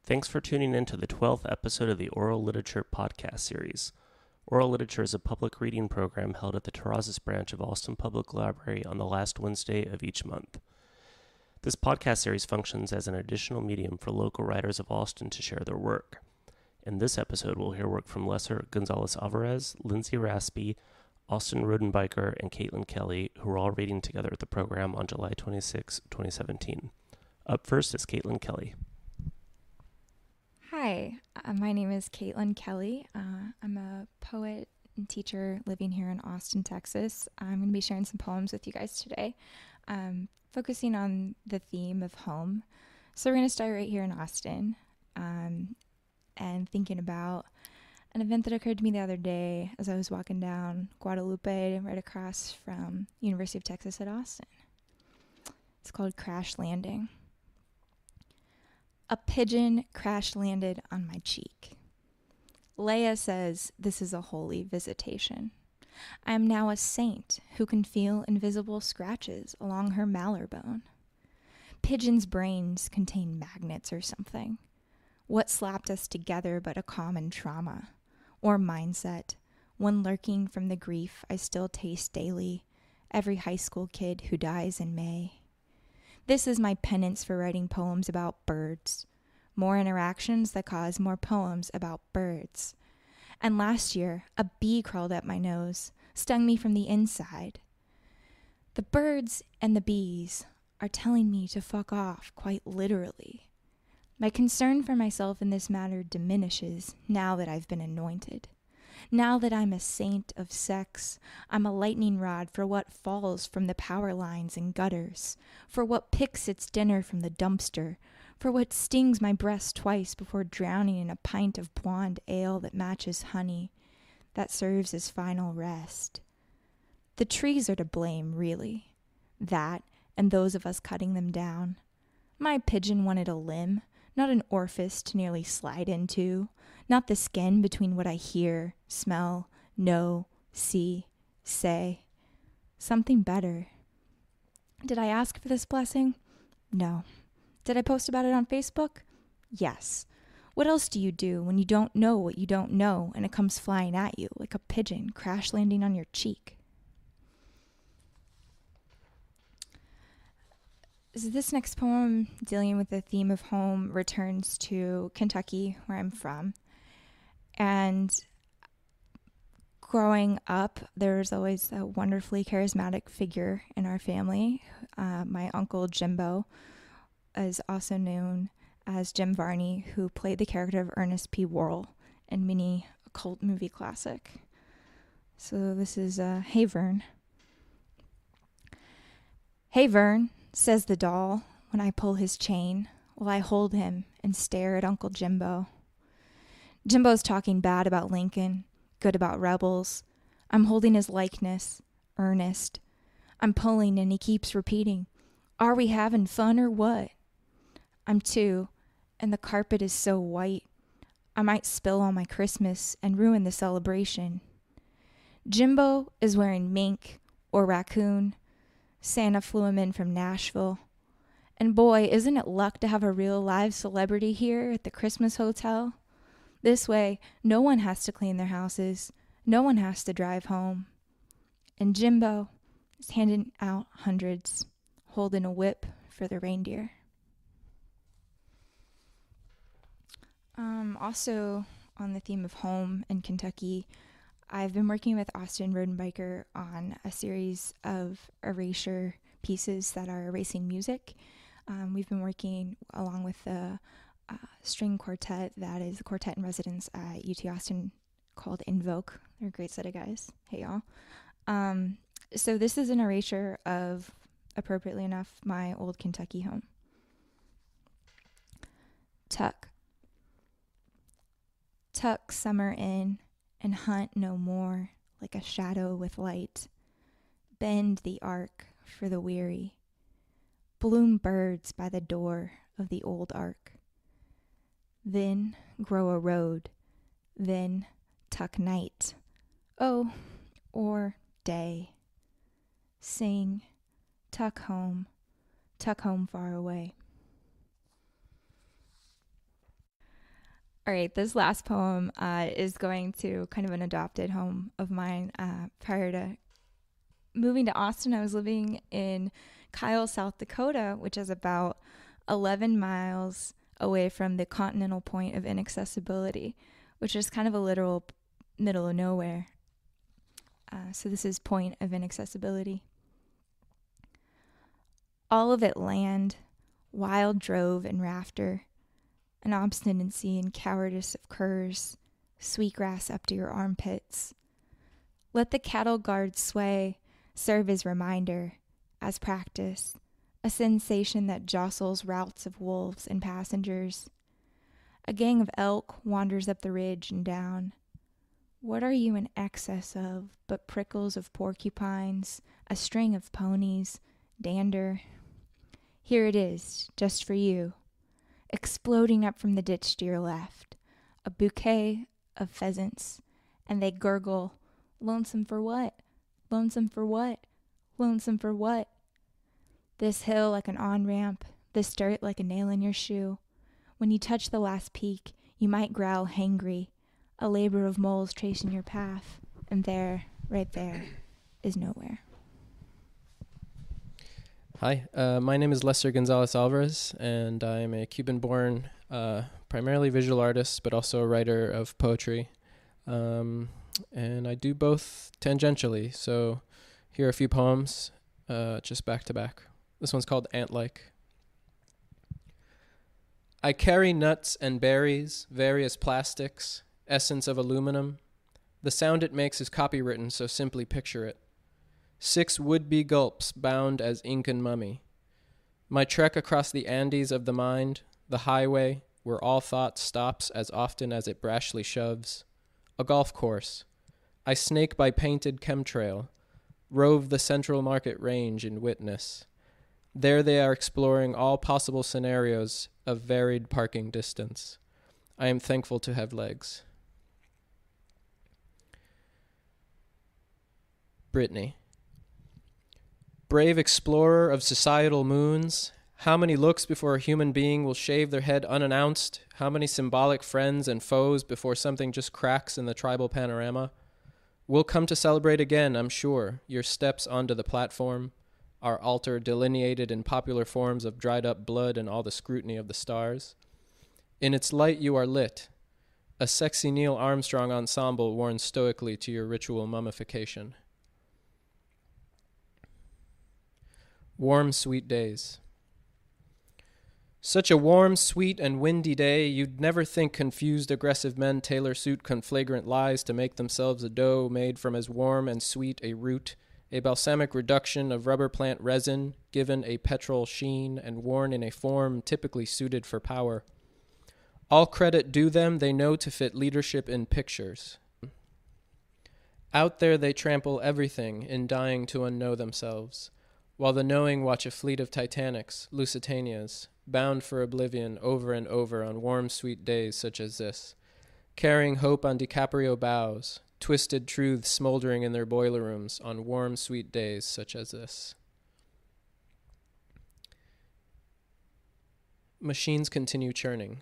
Thanks for tuning in to the 12th episode of the Aural Literature podcast series. Aural Literature is a public reading program held at the Terrazas branch of Austin Public Library on the last Wednesday of each month. This podcast series functions as an additional medium for local writers of Austin to share their work. In this episode, we'll hear work from Lesser Gonzalez Alvarez, Lindsay Raspi, Austin Rodenbiker, and Katelin Kelly, who were all reading together at the program on July 26, 2017. Up first is Katelin Kelly. Hi, my name is Katelin Kelly. I'm a poet and teacher living here in Austin, Texas. I'm going to be sharing some poems with you guys today, focusing on the theme of home. So we're going to start right here in Austin and thinking about an event that occurred to me the other day as I was walking down Guadalupe right across from University of Texas at Austin. It's called Crash Landing. A pigeon crash landed on my cheek. Leia says this is a holy visitation. I am now a saint who can feel invisible scratches along her malar bone. Pigeons' brains contain magnets or something. What slapped us together but a common trauma or mindset, one lurking from the grief I still taste daily, every high school kid who dies in May. This is my penance for writing poems about birds. More interactions that cause more poems about birds. And last year, a bee crawled up my nose, stung me from the inside. The birds and the bees are telling me to fuck off, quite literally. My concern for myself in this matter diminishes now that I've been anointed. Now that I'm a saint of sex, I'm a lightning rod for what falls from the power lines and gutters, for what picks its dinner from the dumpster, for what stings my breast twice before drowning in a pint of blonde ale that matches honey, that serves as final rest. The trees are to blame, really. That, and those of us cutting them down. My pigeon wanted a limb, not an orifice to nearly slide into, not the skin between what I hear, smell, know, see, say. Something better. Did I ask for this blessing? No. Did I post about it on Facebook? Yes. What else do you do when you don't know what you don't know and it comes flying at you like a pigeon crash landing on your cheek? So this next poem, dealing with the theme of home, returns to Kentucky, where I'm from. And growing up, there was always a wonderfully charismatic figure in our family. My uncle Jimbo is also known as Jim Varney, who played the character of Ernest P. Worrell in many cult movie classic. So this is Hey Vern. Hey Vern, says the doll when I pull his chain while I hold him and stare at Uncle Jimbo. Jimbo's talking bad about Lincoln, good about rebels. I'm holding his likeness, Ernest. I'm pulling and he keeps repeating, are we having fun or what? I'm two, and the carpet is so white. I might spill all my Christmas and ruin the celebration. Jimbo is wearing mink or raccoon. Santa flew him in from Nashville. And boy, isn't it luck to have a real live celebrity here at the Christmas Hotel? This way, no one has to clean their houses. No one has to drive home. And Jimbo is handing out hundreds, holding a whip for the reindeer. Also, on the theme of home in Kentucky, I've been working with Austin Rodenbiker on a series of erasure pieces that are erasing music. We've been working along with the string quartet that is a quartet in residence at UT Austin called Invoke. They're a great set of guys. Hey, y'all. So this is an erasure of, appropriately enough, my old Kentucky home. Tuck. Tuck summer in and hunt no more like a shadow with light. Bend the arc for the weary. Bloom birds by the door of the old ark. Then grow a road. Then tuck night. Oh, or day. Sing, tuck home far away. All right, this last poem is going to kind of an adopted home of mine. Prior to moving to Austin, I was living in Kyle, South Dakota, which is about 11 miles away from the continental point of inaccessibility, which is kind of a literal middle of nowhere. So this is point of inaccessibility. All of it land, wild drove and rafter, an obstinacy and cowardice of curs, sweetgrass up to your armpits. Let the cattle guard sway serve as reminder, as practice, a sensation that jostles routes of wolves and passengers. A gang of elk wanders up the ridge and down. What are you in excess of but prickles of porcupines, a string of ponies, dander? Here it is, just for you, exploding up from the ditch to your left, a bouquet of pheasants, and they gurgle, lonesome for what? Lonesome for what? Lonesome for what? This hill like an on-ramp, this dirt like a nail in your shoe. When you touch the last peak, you might growl hangry, a labor of moles tracing your path, and there, right there, is nowhere. Hi, my name is Gonzalez Alvarez, and I'm a Cuban-born, primarily visual artist, but also a writer of poetry. And I do both tangentially, so here are a few poems, just back to back. This one's called Ant-like. I carry nuts and berries, various plastics, essence of aluminum. The sound it makes is copywritten, so simply picture it. 6 would-be gulps bound as ink and mummy. My trek across the Andes of the mind, the highway, where all thought stops as often as it brashly shoves. A golf course. I snake by painted chemtrail, rove the Central Market Range in witness. There they are exploring all possible scenarios of varied parking distance. I am thankful to have legs. Brittany. Brave explorer of societal moons, how many looks before a human being will shave their head unannounced? How many symbolic friends and foes before something just cracks in the tribal panorama? We'll come to celebrate again, I'm sure, your steps onto the platform, our altar delineated in popular forms of dried up blood and all the scrutiny of the stars. In its light you are lit, a sexy Neil Armstrong ensemble worn stoically to your ritual mummification. Warm, sweet days. Such a warm, sweet, and windy day, you'd never think confused, aggressive men tailor suit conflagrant lies to make themselves a dough made from as warm and sweet a root, a balsamic reduction of rubber plant resin, given a petrol sheen and worn in a form typically suited for power. All credit due them, they know to fit leadership in pictures. Out there they trample everything in dying to unknow themselves, while the knowing watch a fleet of Titanics, Lusitanias, bound for oblivion over and over on warm, sweet days such as this, carrying hope on DiCaprio bows, twisted truths smoldering in their boiler rooms on warm, sweet days such as this. Machines continue churning.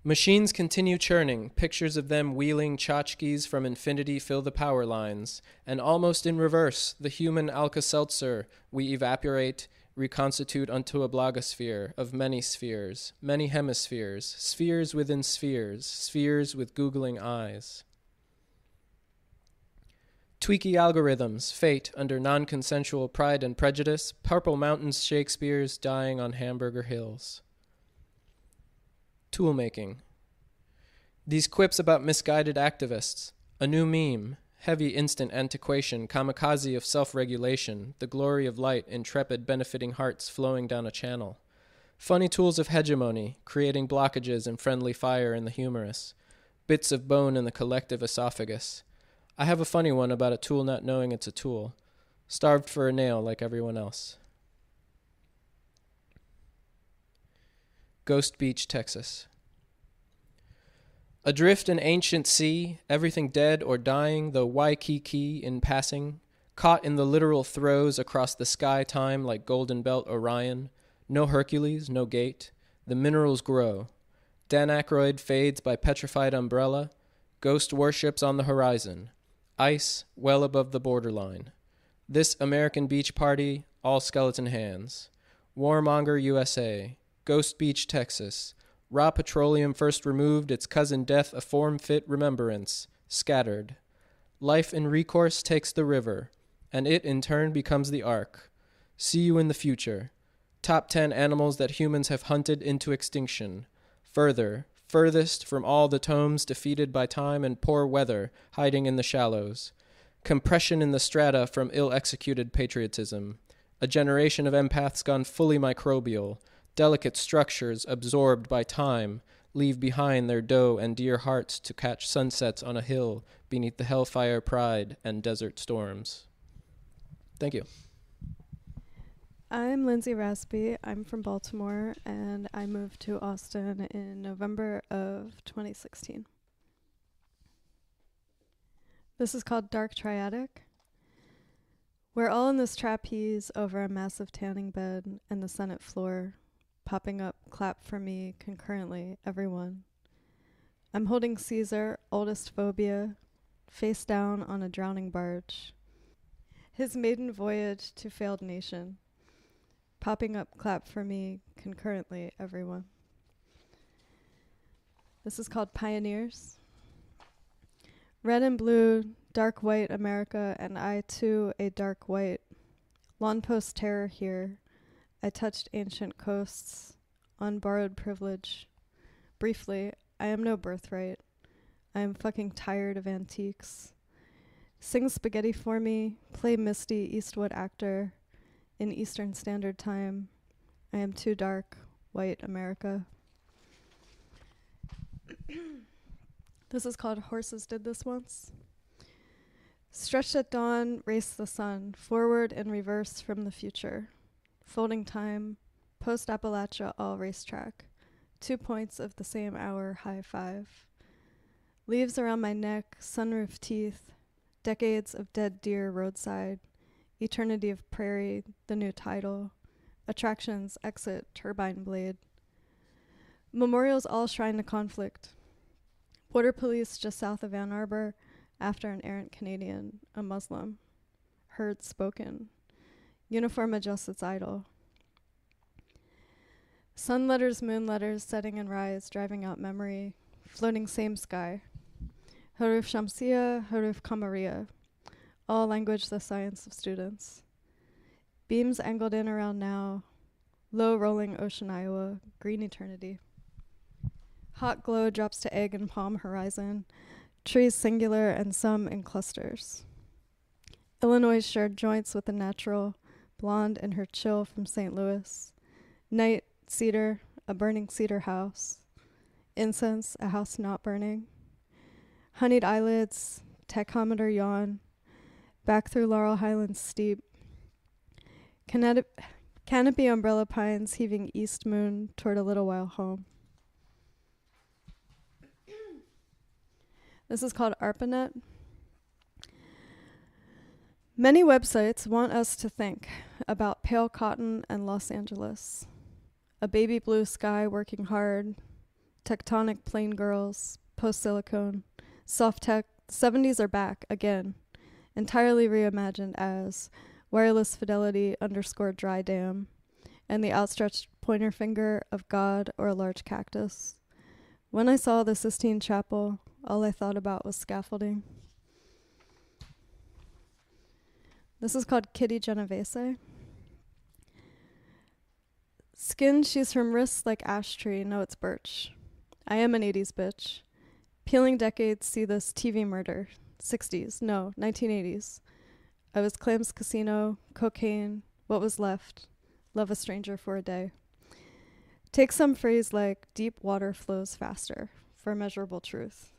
Machines continue churning, pictures of them wheeling tchotchkes from infinity fill the power lines, and almost in reverse, the human Alka-Seltzer we evaporate, reconstitute unto a blogosphere of many spheres, many hemispheres, spheres within spheres, spheres with googling eyes. Tweaky algorithms, fate under non-consensual pride and prejudice, Purple Mountains Shakespeare's dying on hamburger hills. Toolmaking. These quips about misguided activists, a new meme, heavy instant antiquation, kamikaze of self-regulation, the glory of light, intrepid benefiting hearts flowing down a channel. Funny tools of hegemony, creating blockages and friendly fire in the humorous. Bits of bone in the collective esophagus. I have a funny one about a tool not knowing it's a tool. Starved for a nail like everyone else. Ghost Beach, Texas. Adrift in ancient sea, everything dead or dying, though Waikiki in passing, caught in the literal throes across the sky time like Golden Belt Orion, no Hercules, no gate, the minerals grow, Dan Aykroyd fades by petrified umbrella. Ghost warships on the horizon. Ice well above the borderline. This American beach party, all skeleton hands. Warmonger USA. Ghost Beach, Texas. Raw petroleum first removed, its cousin death a form-fit remembrance. Scattered. Life in recourse takes the river, and it in turn becomes the ark. See you in the future. Top 10 animals that humans have hunted into extinction. Furthest from all the tomes defeated by time and poor weather, hiding in the shallows. Compression in the strata from ill-executed patriotism. A generation of empaths gone fully microbial. Delicate structures absorbed by time leave behind their doe and dear hearts to catch sunsets on a hill beneath the hellfire pride and desert storms. Thank you. I'm Lindsay Raspi. I'm from Baltimore, and I moved to Austin in November of 2016. This is called Dark Triadic. We're all in this trapeze over a massive tanning bed and the Senate floor, popping up clap for me concurrently, everyone. I'm holding Caesar, oldest phobia, face down on a drowning barge. His maiden voyage to failed nation. Popping up clap for me concurrently, everyone. This is called Pioneers. Red and blue, dark white America, and I too a dark white. Lawn post terror here. I touched ancient coasts, on borrowed privilege. Briefly, I am no birthright. I am fucking tired of antiques. Sing spaghetti for me, play Misty Eastwood actor. In Eastern Standard Time, I am too dark, white America. This is called Horses Did This Once. Stretched at dawn, race the sun, forward and reverse from the future. Folding time, post-Appalachia all racetrack. 2 points of the same hour, high five. Leaves around my neck, sunroof teeth, decades of dead deer roadside. Eternity of Prairie, the new title. Attractions, exit, turbine blade. Memorials all shrine to conflict. Border police just south of Ann Arbor, after an errant Canadian, a Muslim. Heard spoken. Uniform adjusts its idol. Sun letters, moon letters, setting and rise, driving out memory. Floating same sky. Haruf Shamsia, Haruf Kamaria. All language the science of students. Beams angled in around now. Low rolling ocean Iowa, green eternity. Hot glow drops to egg and palm horizon. Trees singular and some in clusters. Illinois shared joints with the natural, blonde in her chill from St. Louis. Night, cedar, a burning cedar house. Incense, a house not burning. Honeyed eyelids, tachometer yawn. Back through Laurel Highlands steep. Canopy umbrella pines heaving east moon toward a little while home. This is called ARPANET. Many websites want us to think about pale cotton and Los Angeles. A baby blue sky working hard. Tectonic plain girls. Post-silicone. Soft tech. 70s are back again. Entirely reimagined as wireless fidelity _ dry dam, and the outstretched pointer finger of God or a large cactus. When I saw the Sistine Chapel, all I thought about was scaffolding. This is called Kitty Genovese. Skin she's from wrists like ash tree, no it's birch. I am an 80s bitch. Peeling decades see this TV murder. 60s, no, 1980s. I was Clam's Casino, cocaine, what was left, love a stranger for a day. Take some phrase like deep water flows faster for measurable truth.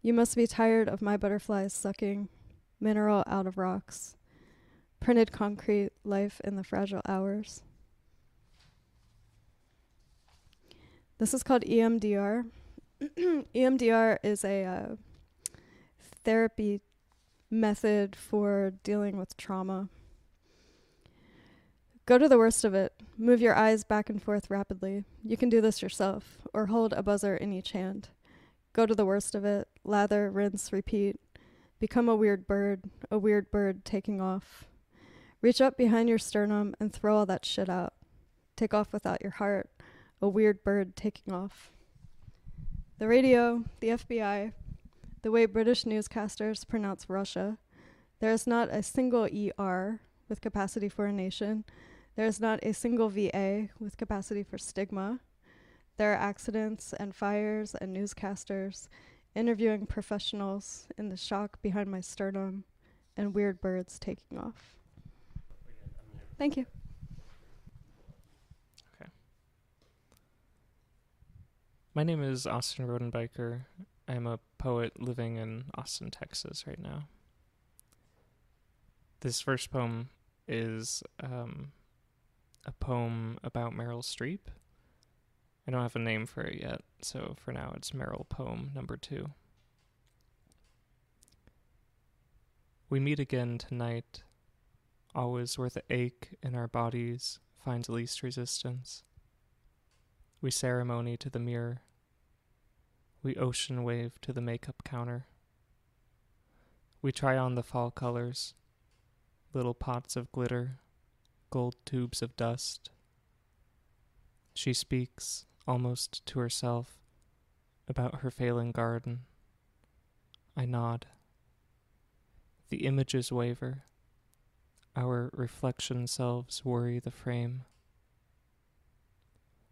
You must be tired of my butterflies sucking mineral out of rocks. Printed concrete, life in the fragile hours. This is called EMDR. EMDR is a therapy method for dealing with trauma. Go to the worst of it. Move your eyes back and forth rapidly. You can do this yourself, or hold a buzzer in each hand. Go to the worst of it. Lather, rinse, repeat. Become a weird bird taking off. Reach up behind your sternum and throw all that shit out. Take off without your heart. A weird bird taking off. The radio, the FBI, the way British newscasters pronounce Russia. There is not a single ER with capacity for a nation. There is not a single VA with capacity for stigma. There are accidents and fires and newscasters interviewing professionals in the shock behind my sternum and weird birds taking off. Thank you. Okay. My name is Austin Rodenbiker. I'm a poet living in Austin, Texas right now. This first poem is a poem about Meryl Streep. I don't have a name for it yet, so for now it's Meryl poem number 2. We meet again tonight, always where the ache in our bodies finds least resistance. We ceremony to the mirror. We ocean wave to the makeup counter. We try on the fall colors, little pots of glitter, gold tubes of dust. She speaks, almost to herself, about her failing garden. I nod. The images waver. Our reflection selves worry the frame.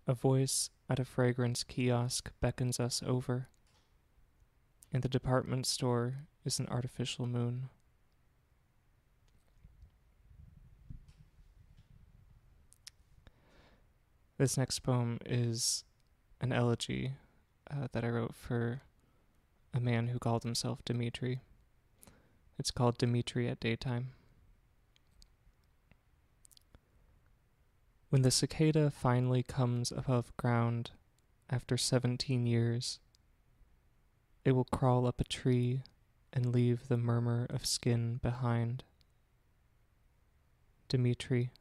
A voice at a fragrance kiosk beckons us over. In the department store is an artificial moon. This next poem is an elegy that I wrote for a man who called himself Dimitri. It's called Dimitri at Daytime. When the cicada finally comes above ground after 17 years, it will crawl up a tree and leave the murmur of skin behind. Dimitri,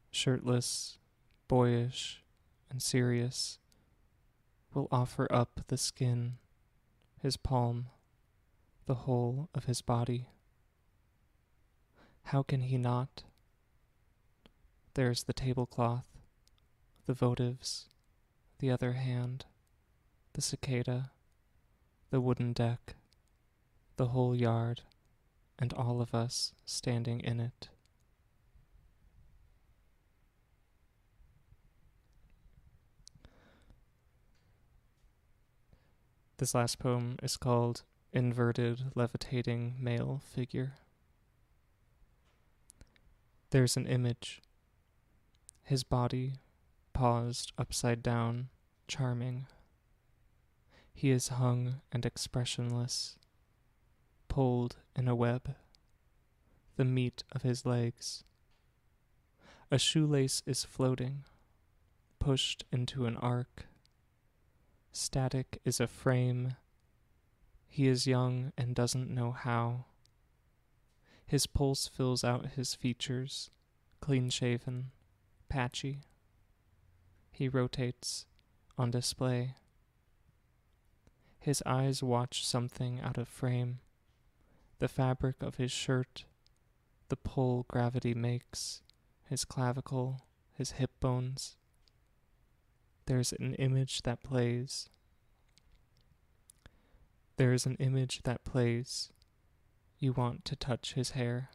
shirtless, boyish, and serious, will offer up the skin, his palm, the whole of his body. How can he not? There's the tablecloth, the votives, the other hand, the cicada, the wooden deck, the whole yard, and all of us standing in it. This last poem is called Inverted Levitating Male Figure. There's an image. His body, paused upside down, charming. He is hung and expressionless, pulled in a web, the meat of his legs. A shoelace is floating, pushed into an arc. Static is a frame. He is young and doesn't know how. His pulse fills out his features, clean-shaven, patchy. He rotates, on display. His eyes watch something out of frame. The fabric of his shirt, the pull gravity makes, his clavicle, his hip bones. There's an image that plays. There is an image that plays. You want to touch his hair.